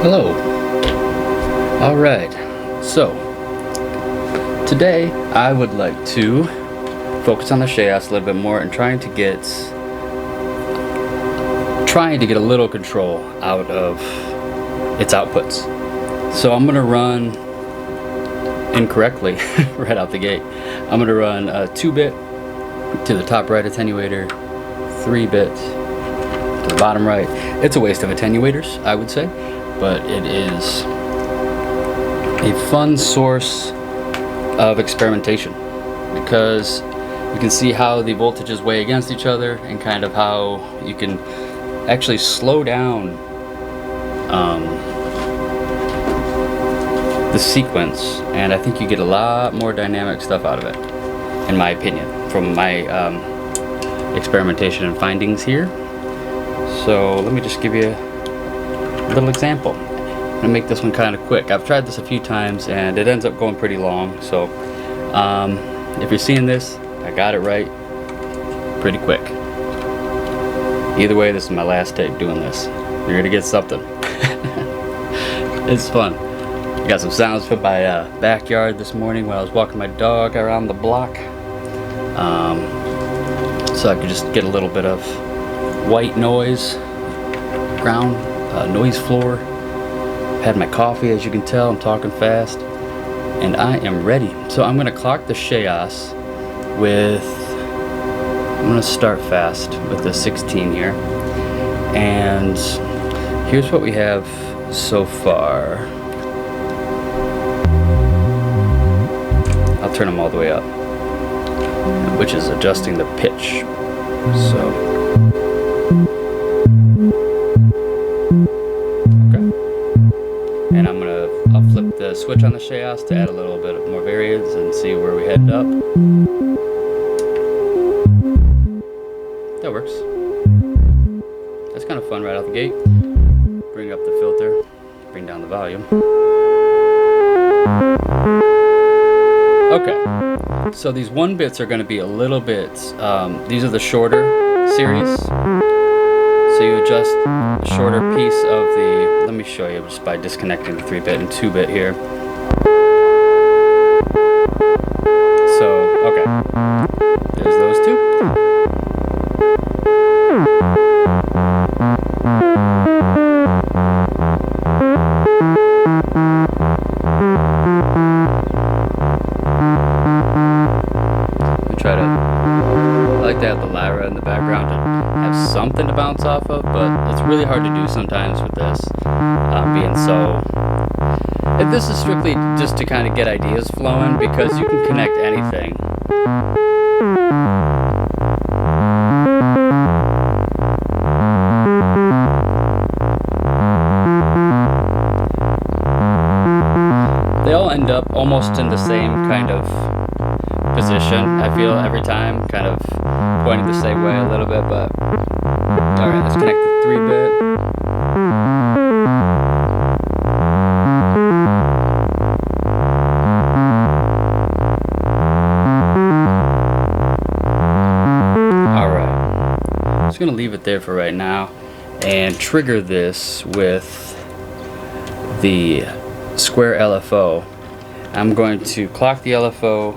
Hello. Alright, so today I would like to focus on the Shaos a little bit more and trying to get a little control out of its outputs. So I'm going to run incorrectly right out the gate. I'm going to run a 2-bit to the top right attenuator, 3-bit to the bottom right. It's a waste of attenuators, I would say, but it is a fun source of experimentation because you can see how the voltages weigh against each other and kind of how you can actually slow down the sequence, and I think you get a lot more dynamic stuff out of it, in my opinion, from my experimentation and findings here. So let me just give you a little example. I'm gonna make this one kind of quick. I've tried this a few times and it ends up going pretty long, so if you're seeing this, I got it right pretty quick. Either way, this is my last take doing this. You're gonna get something. It's fun. I got some sounds from my backyard this morning when I was walking my dog around the block, so I could just get a little bit of white noise, ground, noise floor. Had my coffee, as you can tell. I'm talking fast, and I am ready. So I'm gonna clock the Shaos with, I'm gonna start fast with the 16 here, and here's what we have so far. I'll turn them all the way up, which is adjusting the pitch. So, okay. And I'll flip the switch on the Shaos to add a little bit more variance and see where we head up. That works. That's kind of fun right out the gate. Bring up the filter, bring down the volume. Okay, so these 1-bits are going to be a little bit, these are the shorter series, so you adjust a shorter piece of the, let me show you just by disconnecting the 3-bit and 2-bit here. So, okay, there's those two. I like to have the lyra in the background to have something to bounce off of, but it's really hard to do sometimes with this being so. And this is strictly just to kind of get ideas flowing because you can connect anything. They all end up almost in the same kind of position, I feel, every time, kind of pointing the same way a little bit, but alright, let's connect the 3-bit. Alright, I'm just going to leave it there for right now and trigger this with the square LFO. I'm going to clock the LFO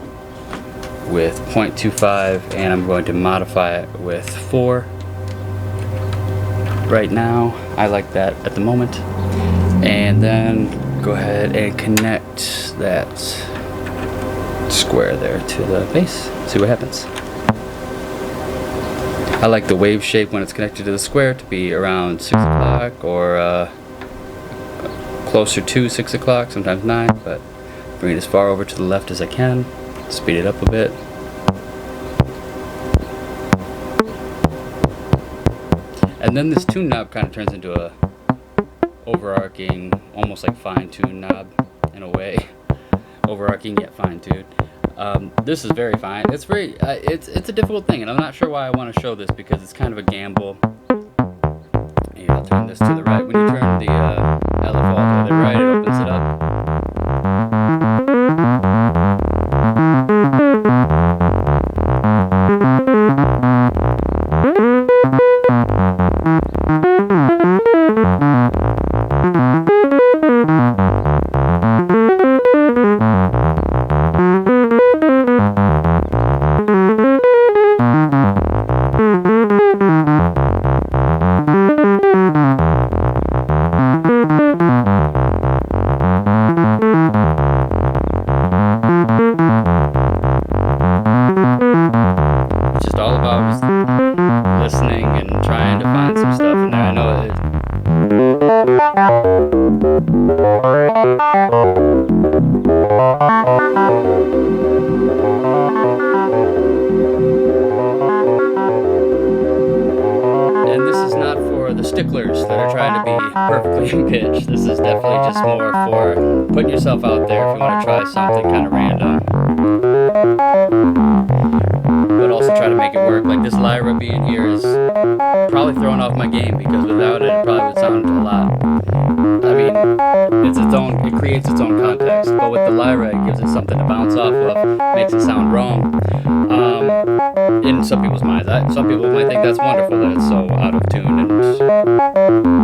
with 0.25 and I'm going to modify it with 4 right now. I like that at the moment, and then go ahead and connect that square there to the bass, see what happens. I like the wave shape when it's connected to the square to be around 6 o'clock or closer to 6 o'clock, sometimes 9, but bring it as far over to the left as I can. Speed it up a bit. And then this tune knob kind of turns into a overarching, almost like fine-tuned knob in a way. Overarching yet fine-tuned. This is very fine. It's very, it's a difficult thing, and I'm not sure why I want to show this because it's kind of a gamble. And I'll turn this to the right. When you turn the LFO to the right, it opens it up. And this is not for the sticklers that are trying to be perfectly in pitch. This is definitely just more for putting yourself out there if you want to try something kind of random, but also try to make it work. Like this lyra being here is probably throwing off my game, because without it, it probably would sound a lot. I mean, it creates its own context, but with the lyra, it gives it something to bounce off of, makes it sound wrong. In some people's minds, some people might think that's wonderful that it's so out of tune, and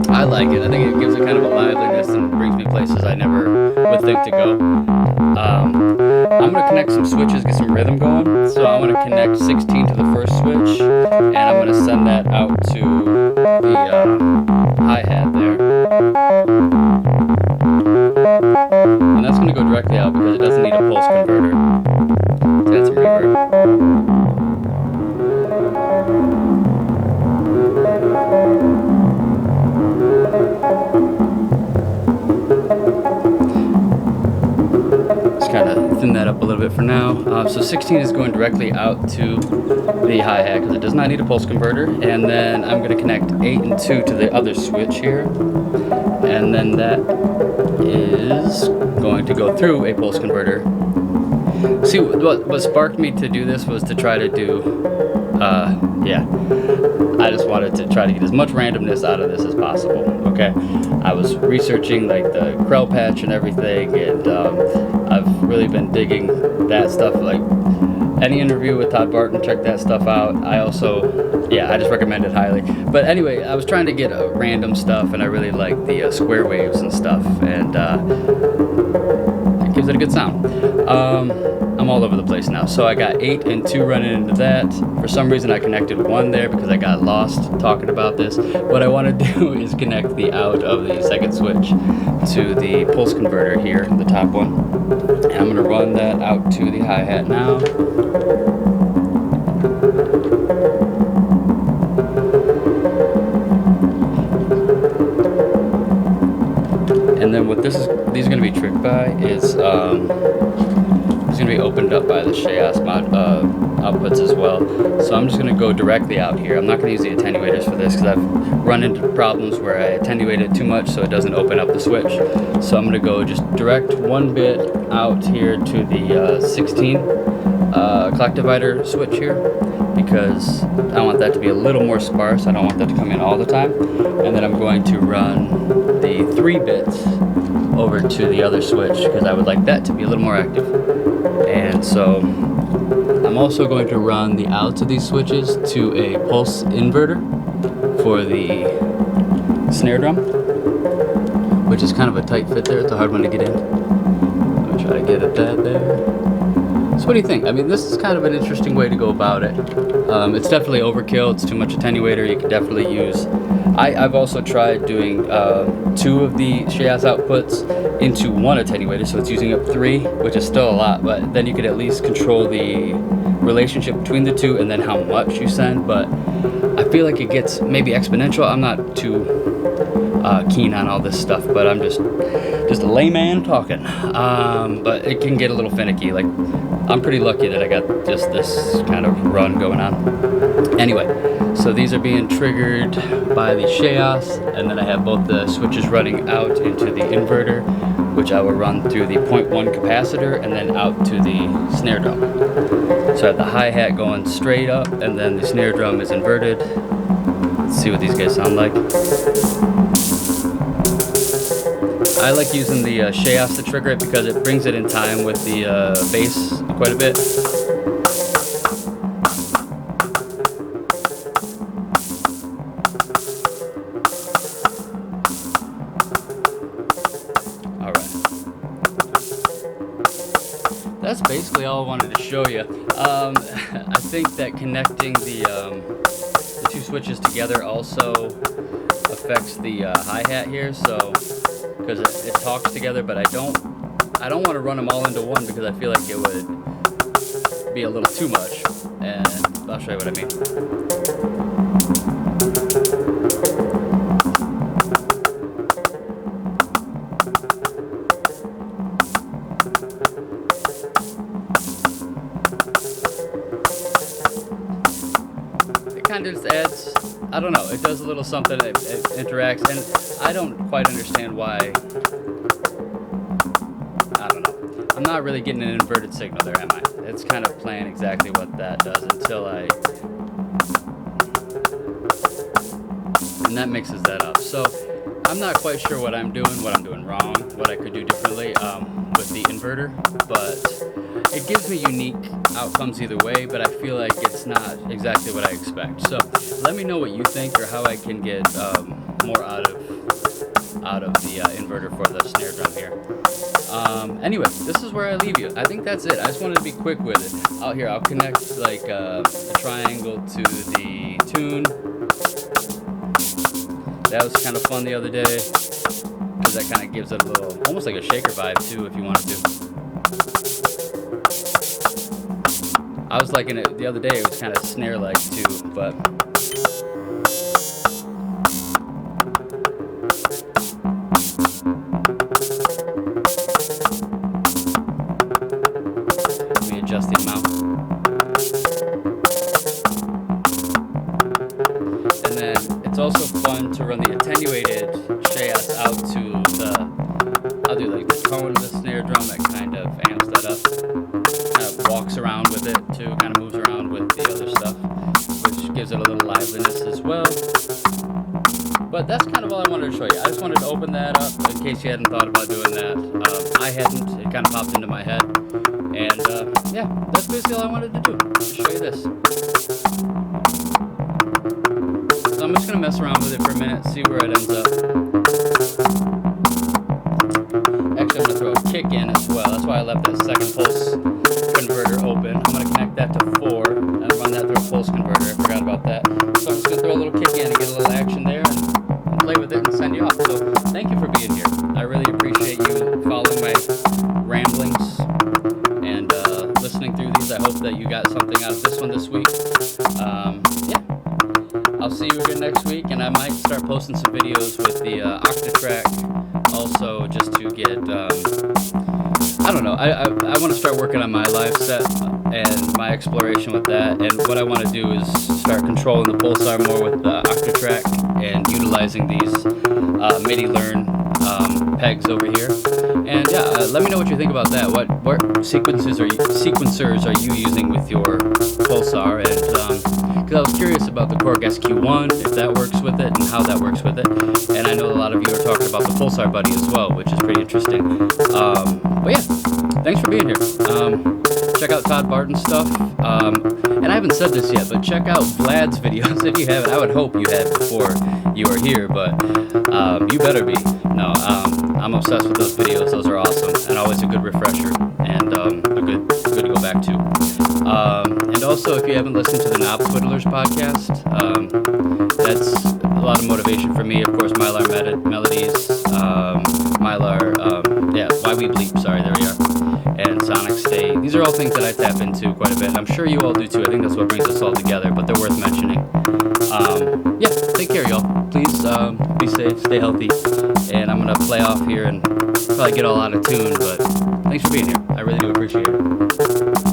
I like it. I think it gives it kind of a liveliness and brings me places I never would think to go. I'm going to connect some switches, get some rhythm going. So I'm going to connect 16 to the first switch, and I'm going to send that out to the hi-hat there. And that's going to go directly out because it doesn't need a pulse converter. It's got some reverb. Kind of thin that up a little bit for now. So 16 is going directly out to the hi-hat because it does not need a pulse converter, and then I'm going to connect 8 and 2 to the other switch here, and then that is going to go through a pulse converter. See, what sparked me to do this was to try to do I just wanted to try to get as much randomness out of this as possible. Okay, I was researching like the Krell patch and everything, and I've really been digging that stuff. Like any interview with Todd Barton, check that stuff out. I also, I just recommend it highly. But anyway, I was trying to get random stuff, and I really like the square waves and stuff, and it gives it a good sound. I'm all over the place now. So I got 8 and 2 running into that. For some reason I connected 1 there because I got lost talking about this. What I want to do is connect the out of the second switch to the pulse converter here, the top one. And I'm going to run that out to the hi-hat now. And then what these are going to be tricked by is it's going to be opened up by the Shaos outputs as well. So I'm just going to go directly out here. I'm not going to use the attenuators for this because I've run into problems where I attenuate it too much so it doesn't open up the switch. So I'm going to go just direct 1 bit out here to the 16 clock divider switch here, because I want that to be a little more sparse. I don't want that to come in all the time. And then I'm going to run the 3 bits over to the other switch because I would like that to be a little more active. And so I'm also going to run the outs of these switches to a pulse inverter for the snare drum, which is kind of a tight fit there. It's a hard one to get in. I'm going to try to get at that there. So what do you think? I mean, this is kind of an interesting way to go about it. It's definitely overkill. It's too much attenuator. You could definitely use... I've also tried doing 2 of the Shaos outputs into 1 attenuator, so it's using up 3, which is still a lot, but then you could at least control the relationship between the 2 and then how much you send. But I feel like it gets maybe exponential. I'm not too keen on all this stuff, but I'm just a layman talking. But it can get a little finicky. Like, I'm pretty lucky that I got just this kind of run going on. Anyway, so these are being triggered by the Shaos, and then I have both the switches running out into the inverter, which I will run through the 0.1 capacitor and then out to the snare drum. So I have the hi-hat going straight up, and then the snare drum is inverted. Let's see what these guys sound like. I like using the Shaos to trigger it because it brings it in time with the bass quite a bit. Alright. That's basically all I wanted to show you. I think that connecting the 2 switches together also affects the hi-hat here, so because it talks together, but I don't want to run them all into one because I feel like it would be a little too much, and I'll show you what I mean. I don't know, it does a little something, it interacts, and I don't quite understand why. I don't know. I'm not really getting an inverted signal there, am I? It's kind of playing exactly what that does until and that mixes that up. So I'm not quite sure what I'm doing wrong, what I could do differently with the inverter, but it gives me unique outcomes either way, but I feel like it's not exactly what I expect. So let me know what you think, or how I can get more out of the inverter for the snare drum here. Anyway, this is where I leave you. I think that's it. I just wanted to be quick with it. Out here, I'll connect like a triangle to the tune. That was kind of fun the other day, because that kind of gives it a little, almost like a shaker vibe too, if you wanted to. I was liking it the other day. It was kind of snare-like too, but let me adjust the amount. And then it's also fun to run the attenuated Shaos out to I'll do like the tone of the snare drum that kind of amps that up. Kind of walks around with it too, kind of moves around with the other stuff, which gives it a little liveliness as well. But that's kind of all I wanted to show you. I just wanted to open that up in case you hadn't thought about doing that. I hadn't. It kind of popped into my head. And yeah, that's basically all I wanted to do. Just show you this. So I'm just going to mess around with it for a minute, see where it ends up. Actually, I'm going to throw a kick in as well. That's why I left that second pulse converter open. I'm going to connect that to 4 and run that through a pulse converter. I forgot about that. So I'm just going to throw a little kick in and get a little action there and play with it and send you off. So thank you for being here. I really appreciate you following my ramblings and listening through these. I hope that you got something out of this one this week. Yeah. I'll see you again next week, and I might start posting some videos with the Octatrack also, just to get, I don't know, I want to start working on my live set and my exploration with that, and what I want to do is start controlling the Pulsar more with the Octatrack and utilizing these MIDI learn pegs over here. And yeah, let me know what you think about that. What sequencers are you using with your Pulsar? And because I was curious about the Korg SQ1, if that works with it and how that works with it. And I know a lot of you are talking about the Pulsar Buddy as well, which is pretty interesting. But yeah, thanks for being here. Check out Todd Barton's stuff. And I haven't said this yet, but check out Vlad's videos if you haven't. I would hope you had before you were here, but you better be. No, I'm obsessed with those videos. Those are awesome, and always a good refresher, and good to go back to. And also, if you haven't listened to the Knob Twiddlers podcast, that's a lot of motivation for me. Of course, Mylar Melodies, Why We Bleep, sorry, there we are, and Sonic State. These are all things that I tap into quite a bit, and I'm sure you all do too. I think that's what brings us all together, but they're worth mentioning. Yeah, take care, y'all. Please be safe, stay healthy, and I'm going to play off here and probably get all out of tune, but thanks for being here. I really do appreciate it.